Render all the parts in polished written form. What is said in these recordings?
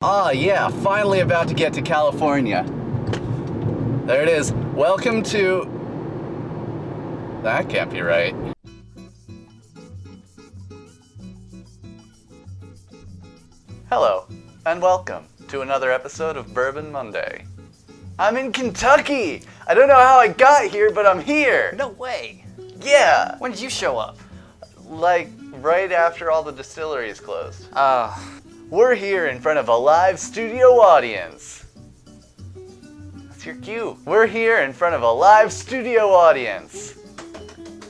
Ah, yeah, finally about to get to California. There it is. Welcome to... That can't be right. Hello, and welcome to another episode of Bourbon Monday. I'm in Kentucky! I don't know how I got here, but I'm here! No way. Yeah! When did you show up? Like, right after all the distilleries closed. We're here in front of a live studio audience. That's your cue. We're here in front of a live studio audience.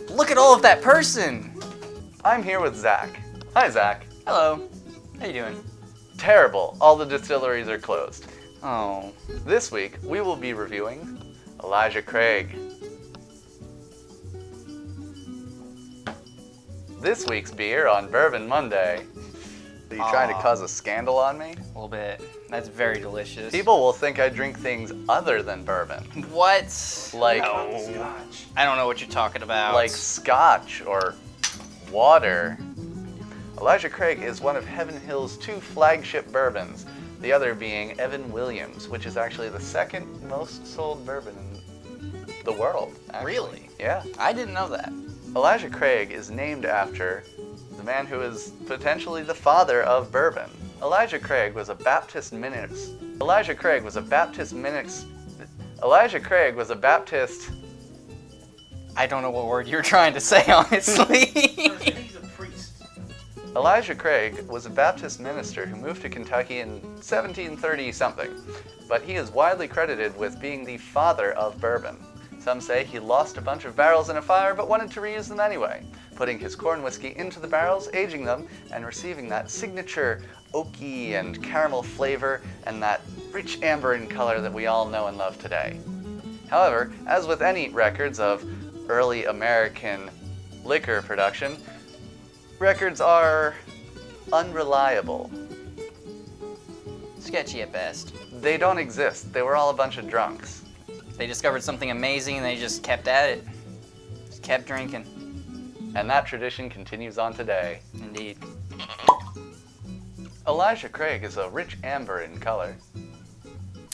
Look at all of that person. I'm here with Zach. Hi, Zach. Hello. How you doing? Terrible. All the distilleries are closed. Oh. This week, we will be reviewing Elijah Craig. This week's beer on Bourbon Monday. Are you trying to cause a scandal on me? A little bit. That's very delicious. People will think I drink things other than bourbon. What? Like Scotch. I don't know what you're talking about. Like scotch or water. Elijah Craig is one of Heaven Hill's two flagship bourbons, the other being Evan Williams, which is actually the second most sold bourbon in the world. Actually. Really? Yeah. I didn't know that. Elijah Craig is named after the man who is potentially the father of bourbon. Elijah Craig was a Baptist minister. Elijah Craig was a Baptist. I don't know what word you're trying to say, honestly. He's a priest. Elijah Craig was a Baptist minister who moved to Kentucky in 1730-something, but he is widely credited with being the father of bourbon. Some say he lost a bunch of barrels in a fire but wanted to reuse them anyway, putting his corn whiskey into the barrels, aging them, and receiving that signature oaky and caramel flavor and that rich amber in color that we all know and love today. However, as with any records of early American liquor production, records are unreliable. Sketchy at best. They don't exist. They were all a bunch of drunks. They discovered something amazing and they just kept at it. Just kept drinking. And that tradition continues on today. Indeed. Elijah Craig is a rich amber in color.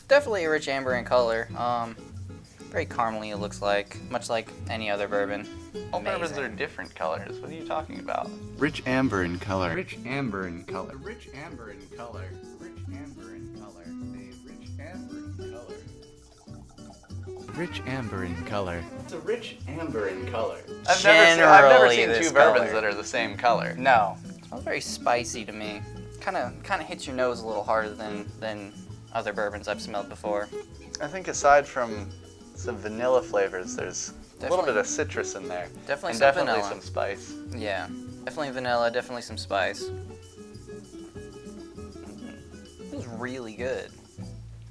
Definitely a rich amber in color. Very caramely it looks like, much like any other bourbon. All Amazing. bourbons are different colors. What are you talking about? Rich amber in color. Rich amber in color. Rich amber in color. Rich amber in color. A rich amber in color. Rich amber in color. It's a rich amber in color. I've never seen this two bourbons color. that are the same color. No. It smells very spicy to me. Kind of hits your nose a little harder than other bourbons I've smelled before. I think aside from some vanilla flavors, there's a little bit of citrus in there. Definitely and some definitely vanilla. some spice. Yeah. Definitely vanilla, definitely some spice. It was really good.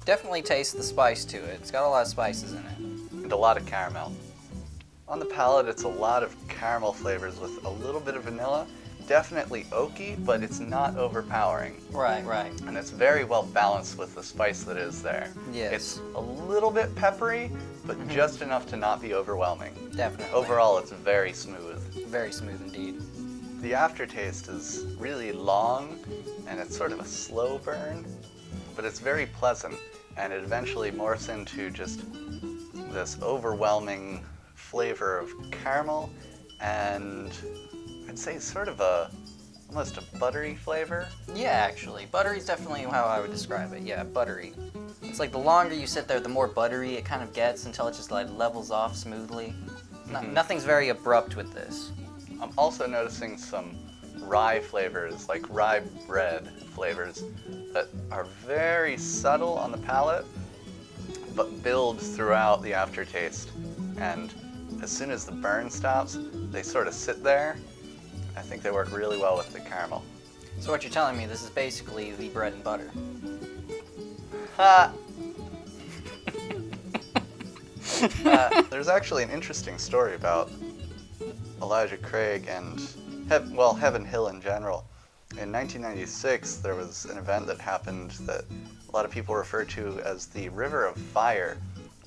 Definitely taste the spice to it. It's got a lot of spices in it. And a lot of caramel. On the palate, it's a lot of caramel flavors with a little bit of vanilla. Definitely oaky, but it's not overpowering. Right. And it's very well balanced with the spice that is there. Yes. It's a little bit peppery, but just enough to not be overwhelming. Definitely. Overall, it's very smooth. Very smooth indeed. The aftertaste is really long, and it's sort of a slow burn, but it's very pleasant, and it eventually morphs into just this overwhelming flavor of caramel, and I'd say sort of almost a buttery flavor. Yeah, actually. Buttery's definitely how I would describe it. Yeah, buttery. It's like the longer you sit there, the more buttery it kind of gets until it just like levels off smoothly. Nothing's very abrupt with this. I'm also noticing some rye flavors, like rye bread flavors, that are very subtle on the palate, but build throughout the aftertaste. And as soon as the burn stops, they sort of sit there. I think they work really well with the caramel. So what you're telling me, this is basically the bread and butter. Ha! There's actually an interesting story about Elijah Craig and, Heaven Hill in general. In 1996, there was an event that happened that a lot of people refer to as the River of Fire,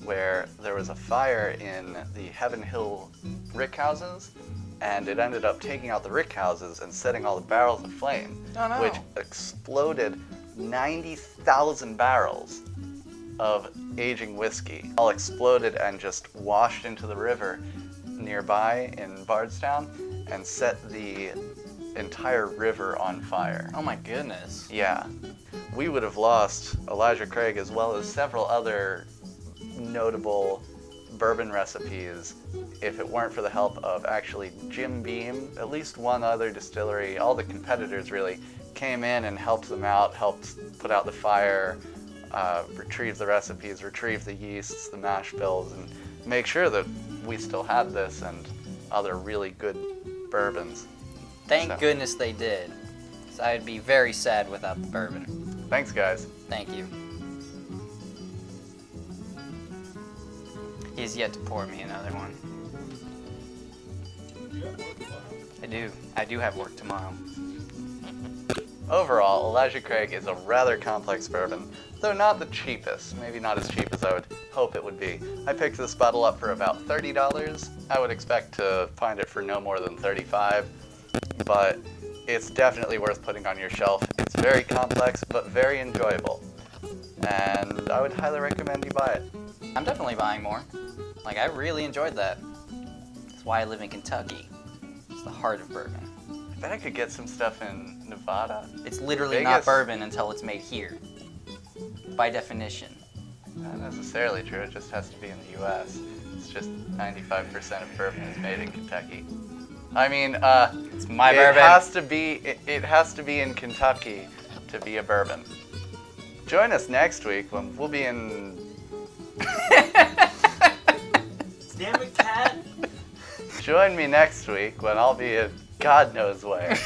where there was a fire in the Heaven Hill rick houses, and it ended up taking out the rick houses and setting all the barrels aflame, Oh, no. which exploded 90,000 barrels of aging whiskey all exploded and just washed into the river nearby in Bardstown and set the entire river on fire. Oh my goodness. Yeah. We would have lost Elijah Craig as well as several other notable bourbon recipes if it weren't for the help of actually Jim Beam. At least one other distillery, all the competitors really, came in and helped them out, helped put out the fire, retrieve the recipes, retrieve the yeasts, the mash bills, and make sure that we still had this and other really good bourbons. Thank goodness they did. 'Cause I'd be very sad without the bourbon. Thanks, guys. Thank you. He's yet to pour me another one. I do have work tomorrow. Overall, Elijah Craig is a rather complex bourbon, though not the cheapest. Maybe not as cheap as I would hope it would be. I picked this bottle up for about $30. I would expect to find it for no more than $35, but it's definitely worth putting on your shelf. It's very complex, but very enjoyable, and I would highly recommend you buy it. I'm definitely buying more. Like, I really enjoyed that. That's why I live in Kentucky. It's the heart of bourbon. I bet I could get some stuff in Nevada. It's literally Vegas. not bourbon until it's made here. By definition. Not necessarily true, it just has to be in the US. It's just 95% of bourbon is made in Kentucky. I mean, It's my it bourbon. it has to be in Kentucky to be a bourbon. Join us next week when we'll be in... Damn it, cat! Join me next week when I'll be in God knows where.